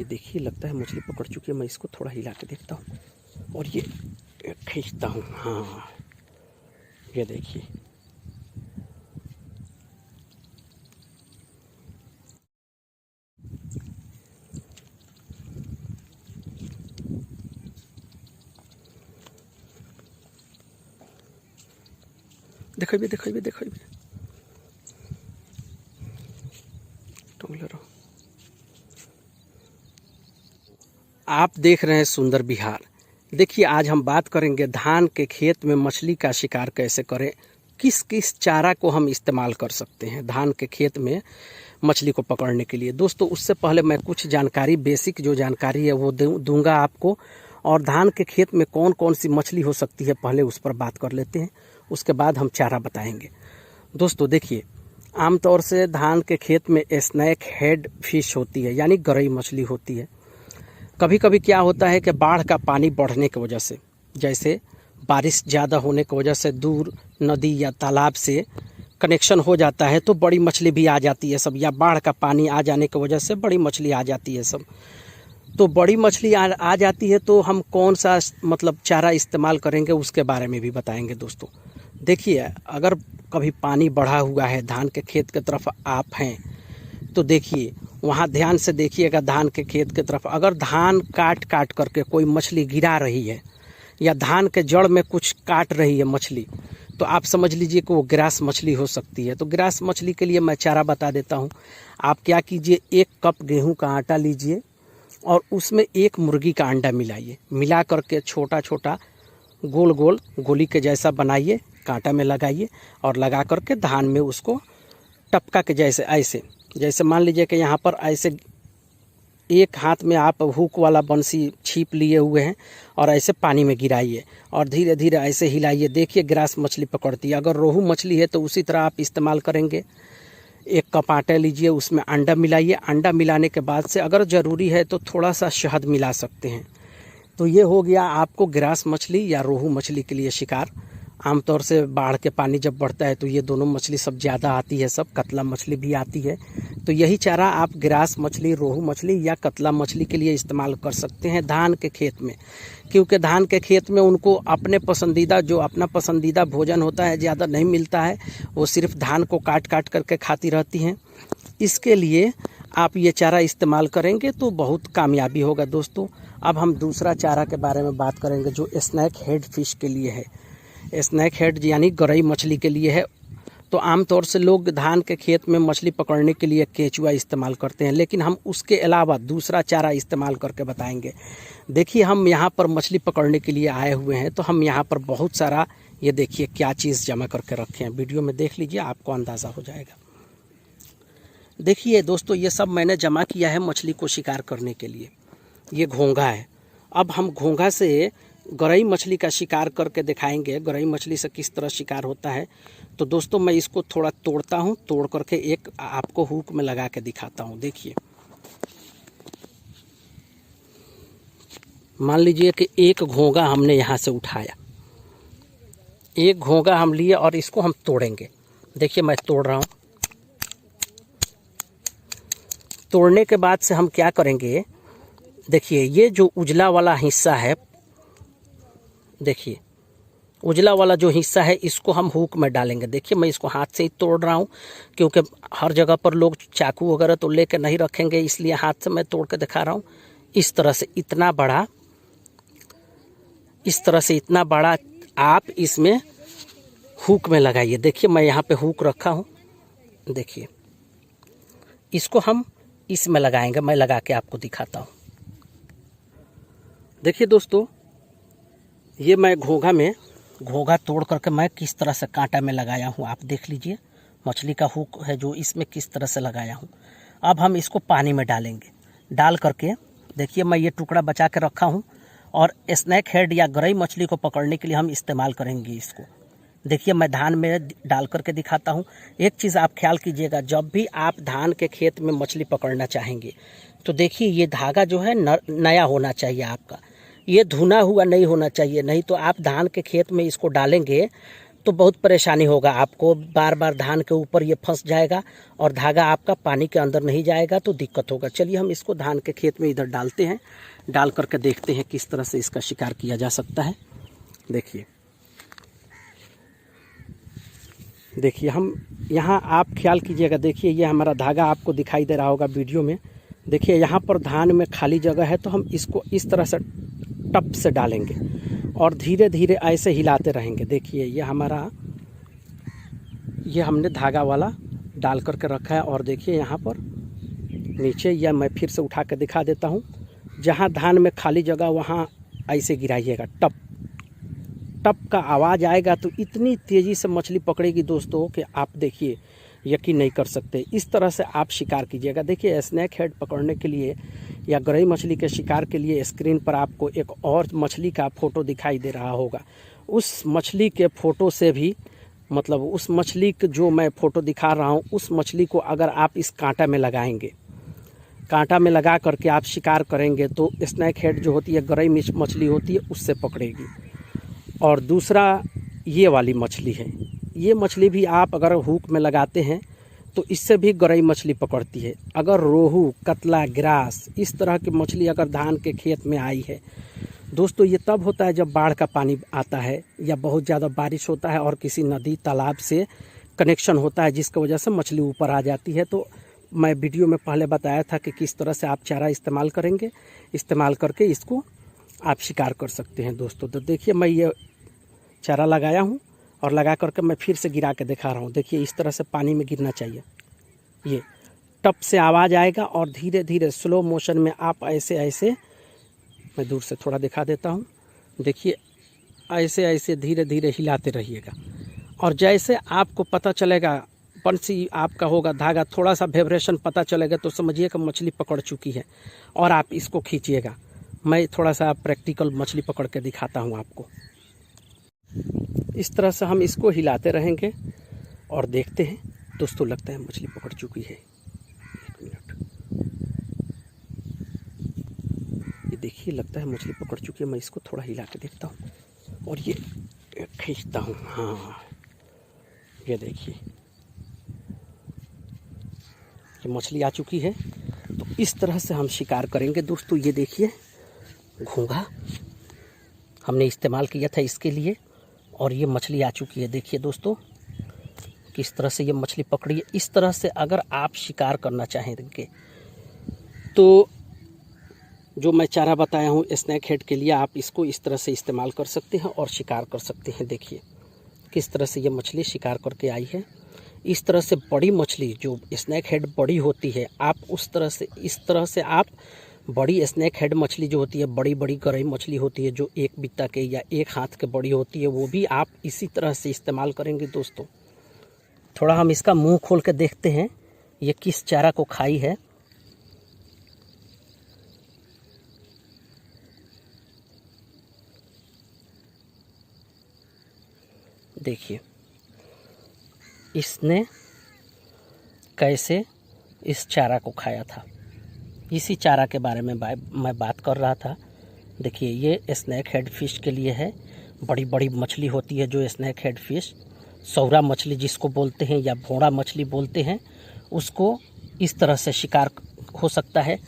देखिए लगता है मछली पकड़ चुकी है। मैं इसको थोड़ा हिला के देखता हूँ और ये खींचता हूँ। हाँ ये देखिए, देखिए देखिए देखिए टोंगलर। आप देख रहे हैं सुंदर बिहार। देखिए आज हम बात करेंगे धान के खेत में मछली का शिकार कैसे करें, किस किस चारा को हम इस्तेमाल कर सकते हैं धान के खेत में मछली को पकड़ने के लिए। दोस्तों उससे पहले मैं कुछ जानकारी, बेसिक जो जानकारी है वो दूंगा आपको, और धान के खेत में कौन कौन सी मछली हो सकती है पहले उस पर बात कर लेते हैं, उसके बाद हम चारा बताएंगे। दोस्तों देखिए, आमतौर से धान के खेत में स्नैक हेड फिश होती है, यानी गरई मछली होती है। कभी कभी क्या होता है कि बाढ़ का पानी बढ़ने की वजह से, जैसे बारिश ज़्यादा होने की वजह से दूर नदी या तालाब से कनेक्शन हो जाता है तो बड़ी मछली भी आ जाती है सब, या बाढ़ का पानी आ जाने की वजह से बड़ी मछली आ जाती है सब। तो बड़ी मछली आ जाती है तो हम कौन सा मतलब चारा इस्तेमाल करेंगे उसके बारे में भी बताएंगे। दोस्तों देखिए, अगर कभी पानी बढ़ा हुआ है धान के खेत की तरफ आप हैं तो देखिए वहाँ ध्यान से देखिएगा। धान के खेत की तरफ अगर धान काट काट करके कोई मछली गिरा रही है या धान के जड़ में कुछ काट रही है मछली, तो आप समझ लीजिए कि वो ग्रास मछली हो सकती है। तो ग्रास मछली के लिए मैं चारा बता देता हूँ। आप क्या कीजिए, 1 कप गेहूं का आटा लीजिए और उसमें 1 मुर्गी का अंडा मिलाइए, मिला करके छोटा छोटा गोल गोल गोली के जैसा बनाइए, कांटा में लगाइए और लगा करके धान में उसको टपका के जैसे, ऐसे जैसे मान लीजिए कि यहाँ पर ऐसे एक हाथ में आप हुक वाला बंसी छिप लिए हुए हैं और ऐसे पानी में गिराइए और धीरे धीरे ऐसे हिलाइए। देखिए ग्रास मछली पकड़ती है। अगर रोहू मछली है तो उसी तरह आप इस्तेमाल करेंगे। 1 कप आटा लीजिए, उसमें अंडा मिलाइए। अंडा मिलाने के बाद से अगर ज़रूरी है तो थोड़ा सा शहद मिला सकते हैं। तो ये हो गया आपको ग्रास मछली या रोहू मछली के लिए शिकार। आमतौर से बाढ़ के पानी जब बढ़ता है तो ये दोनों मछली सब ज़्यादा आती है, सब कतला मछली भी आती है। तो यही चारा आप ग्रास मछली, रोहू मछली या कतला मछली के लिए इस्तेमाल कर सकते हैं धान के खेत में, क्योंकि धान के खेत में उनको अपने पसंदीदा, जो अपना पसंदीदा भोजन होता है ज़्यादा नहीं मिलता है, वो सिर्फ धान को काट काट करके खाती रहती हैं। इसके लिए आप ये चारा इस्तेमाल करेंगे तो बहुत कामयाबी होगा। दोस्तों अब हम दूसरा चारा के बारे में बात करेंगे जो स्नैक हेड फिश के लिए है। स्नैक हेड यानी गरई मछली के लिए है। तो आमतौर से लोग धान के खेत में मछली पकड़ने के लिए केचुआ इस्तेमाल करते हैं, लेकिन हम उसके अलावा दूसरा चारा इस्तेमाल करके बताएंगे। देखिए हम यहाँ पर मछली पकड़ने के लिए आए हुए हैं तो हम यहाँ पर बहुत सारा, ये देखिए क्या चीज़ जमा करके रखे हैं, वीडियो में देख लीजिए आपको अंदाज़ा हो जाएगा। देखिए दोस्तों, ये सब मैंने जमा किया है मछली को शिकार करने के लिए। ये घोंघा है। अब हम घोंघा से गरई मछली का शिकार करके दिखाएंगे, गरई मछली से किस तरह शिकार होता है। तो दोस्तों मैं इसको थोड़ा तोड़ता हूँ, तोड़ करके एक आपको हुक में लगा के दिखाता हूँ। देखिए मान लीजिए कि एक घोंघा हमने यहाँ से उठाया, एक घोंघा हम लिए और इसको हम तोड़ेंगे। देखिए मैं तोड़ रहा हूँ। तोड़ने के बाद से हम क्या करेंगे, देखिए ये जो उजला वाला हिस्सा है, देखिए उजला वाला जो हिस्सा है इसको हम हुक में डालेंगे। देखिए मैं इसको हाथ से ही तोड़ रहा हूँ, क्योंकि हर जगह पर लोग चाकू वगैरह तो लेके नहीं रखेंगे, इसलिए हाथ से मैं तोड़ के दिखा रहा हूँ। इस तरह से इतना बड़ा, इस तरह से इतना बड़ा आप इसमें हुक में लगाइए। देखिए मैं यहाँ पे हुक रखा हूँ, देखिए इसको हम इसमें लगाएंगे। मैं लगा के आपको दिखाता हूँ। देखिए दोस्तों, ये मैं घोंघा तोड़ करके मैं किस तरह से कांटा में लगाया हूँ, आप देख लीजिए। मछली का हुक है जो इसमें किस तरह से लगाया हूँ। अब हम इसको पानी में डालेंगे। डाल करके देखिए मैं ये टुकड़ा बचा के रखा हूँ, और स्नैक हेड या गरई मछली को पकड़ने के लिए हम इस्तेमाल करेंगे इसको। देखिए मैं धान में डाल करके दिखाता हूँ। एक चीज़ आप ख्याल कीजिएगा, जब भी आप धान के खेत में मछली पकड़ना चाहेंगे तो देखिए ये धागा जो है नया होना चाहिए आपका, ये धुना हुआ नहीं होना चाहिए, नहीं तो आप धान के खेत में इसको डालेंगे तो बहुत परेशानी होगा आपको, बार बार धान के ऊपर ये फंस जाएगा और धागा आपका पानी के अंदर नहीं जाएगा तो दिक्कत होगा। चलिए हम इसको धान के खेत में इधर डालते हैं, डाल करके देखते हैं किस तरह से इसका शिकार किया जा सकता है। देखिए हम यहाँ, आप ख्याल कीजिएगा, देखिए ये हमारा धागा आपको दिखाई दे रहा होगा वीडियो में। देखिए यहाँ पर धान में खाली जगह है तो हम इसको इस तरह से टप से डालेंगे और धीरे धीरे ऐसे हिलाते रहेंगे। देखिए ये हमारा, ये हमने धागा वाला डाल करके रखा है और देखिए यहाँ पर नीचे, या मैं फिर से उठा के दिखा देता हूँ, जहाँ धान में खाली जगह वहाँ ऐसे गिराइएगा, टप टप का आवाज़ आएगा तो इतनी तेज़ी से मछली पकड़ेगी दोस्तों कि आप देखिए यकीन नहीं कर सकते। इस तरह से आप शिकार कीजिएगा। देखिए स्नैक हेड पकड़ने के लिए या गरई मछली के शिकार के लिए स्क्रीन पर आपको एक और मछली का फ़ोटो दिखाई दे रहा होगा। उस मछली के फ़ोटो से भी, मतलब उस मछली के जो मैं फ़ोटो दिखा रहा हूँ, उस मछली को अगर आप इस कांटा में लगाएंगे, कांटा में लगा करके आप शिकार करेंगे तो स्नैक हेड जो होती है, गरई मछली होती है, उससे पकड़ेगी। और दूसरा ये वाली मछली है, ये मछली भी आप अगर हुक में लगाते हैं तो इससे भी गरई मछली पकड़ती है। अगर रोहू, कतला, ग्रास, इस तरह की मछली अगर धान के खेत में आई है दोस्तों, ये तब होता है जब बाढ़ का पानी आता है या बहुत ज़्यादा बारिश होता है और किसी नदी तालाब से कनेक्शन होता है, जिसकी वजह से मछली ऊपर आ जाती है। तो मैं वीडियो में पहले बताया था कि किस तरह से आप चारा इस्तेमाल करेंगे, इस्तेमाल करके इसको आप शिकार कर सकते हैं दोस्तों। तो देखिए मैं ये चारा लगाया हूँ और लगा करके मैं फिर से गिरा के दिखा रहा हूँ। देखिए इस तरह से पानी में गिरना चाहिए, ये टप से आवाज़ आएगा और धीरे धीरे स्लो मोशन में आप ऐसे ऐसे, मैं दूर से थोड़ा दिखा देता हूँ, देखिए ऐसे ऐसे धीरे धीरे हिलाते रहिएगा। और जैसे आपको पता चलेगा, बंसी आपका होगा, धागा थोड़ा सा वाइब्रेशन पता चलेगा तो समझिए कि मछली पकड़ चुकी है और आप इसको खींचिएगा। मैं थोड़ा सा प्रैक्टिकल मछली पकड़ के दिखाता हूँ आपको। इस तरह से हम इसको हिलाते रहेंगे और देखते हैं दोस्तों, लगता है मछली पकड़ चुकी है। एक मिनट, ये देखिए लगता है मछली पकड़ चुकी है। मैं इसको थोड़ा हिला के देखता हूँ और ये खींचता हूँ। हाँ ये देखिए ये मछली आ चुकी है। तो इस तरह से हम शिकार करेंगे दोस्तों। ये देखिए घोंघा हमने इस्तेमाल किया था इसके लिए और ये मछली आ चुकी है। देखिए दोस्तों किस तरह से ये मछली पकड़ी है। इस तरह से अगर आप शिकार करना चाहेंगे तो जो मैं चारा बताया हूँ स्नैक हेड के लिए, आप इसको इस तरह से इस्तेमाल कर सकते हैं और शिकार कर सकते हैं। देखिए किस तरह से ये मछली शिकार करके आई है। इस तरह से बड़ी मछली, जो स्नैक हेड बड़ी होती है, आप उस तरह से, इस तरह से आप बड़ी स्नैक हेड मछली जो होती है, बड़ी बड़ी गरई मछली होती है जो एक बित्ता के या एक हाथ के बड़ी होती है, वो भी आप इसी तरह से इस्तेमाल करेंगे दोस्तों। थोड़ा हम इसका मुंह खोल के देखते हैं ये किस चारा को खाई है। देखिए इसने कैसे इस चारा को खाया था, इसी चारा के बारे में मैं बात कर रहा था। देखिए ये स्नैक हेड फिश के लिए है। बड़ी बड़ी मछली होती है जो स्नैक हेड फिश, सौरा मछली जिसको बोलते हैं या भोड़ा मछली बोलते हैं, उसको इस तरह से शिकार हो सकता है।